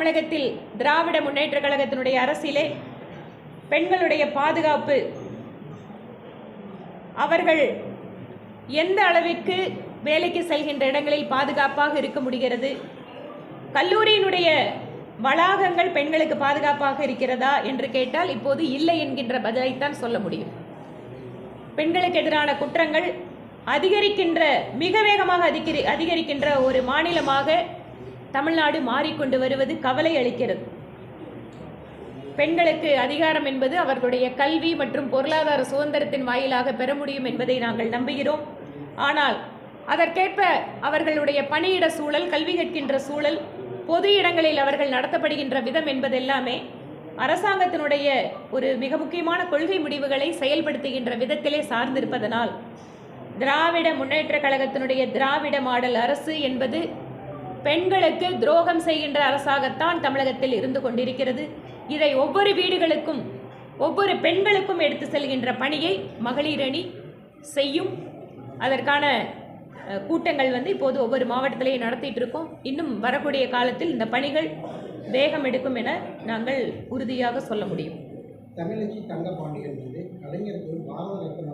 தமிழகத்தில் திராவிட முன்னேற்றக் கழகத்தினுடைய அரசிலே பெண்களுடைய பாதுகாப்பு அவர்கள் எந்த அளவிற்கு வேலைக்கு செல்கின்ற இடங்களில் பாதுகாப்பாக இருக்க முடிகிறது, கல்லூரியினுடைய வளாகங்கள் பெண்களுக்கு பாதுகாப்பாக இருக்கிறதா என்று கேட்டால் இப்போது இல்லை என்கின்ற பதிலைத்தான் சொல்ல முடியும். பெண்களுக்கு எதிரான குற்றங்கள் மிக வேகமாக அதிகரிக்கின்ற ஒரு மாநிலமாக தமிழ்நாடு மாறிக்கொண்டு வருவது கவலை அளிக்கிறது. பெண்களுக்கு அதிகாரம் என்பது அவர்களுடைய கல்வி மற்றும் பொருளாதார சுதந்திரத்தின் வாயிலாக பெற முடியும் என்பதை நாங்கள் நம்புகிறோம். ஆனால் அதற்கேற்ப அவர்களுடைய பணியிட சூழல், கல்வி கற்கின்ற சூழல், பொது இடங்களில் அவர்கள் நடத்தப்படுகின்ற விதம் என்பதெல்லாமே அரசாங்கத்தினுடைய ஒரு மிக முக்கியமான கொள்கை முடிவுகளை செயல்படுத்துகின்ற விதத்திலே சார்ந்திருப்பதனால் திராவிட முன்னேற்றக் கழகத்தினுடைய திராவிட மாடல் அரசு என்பது பெண்களுக்கு துரோகம் செய்கின்ற அரசாகத்தான் தமிழகத்தில் இருந்து கொண்டிருக்கிறது. இதை ஒவ்வொரு வீடுகளுக்கும் ஒவ்வொரு பெண்களுக்கும் எடுத்து செல்கின்ற பணியை மகளிர் அணி செய்யும். அதற்கான கூட்டங்கள் இப்போது ஒவ்வொரு மாவட்டத்திலேயே நடத்திட்டு இருக்கோம். இன்னும் வரக்கூடிய காலத்தில் இந்த பணிகள் வேகம் எடுக்கும் என நாங்கள் உறுதியாக சொல்ல முடியும். தமிழச்சி தங்கபாண்டியன் கலைஞருக்கு பாரத ரத்னா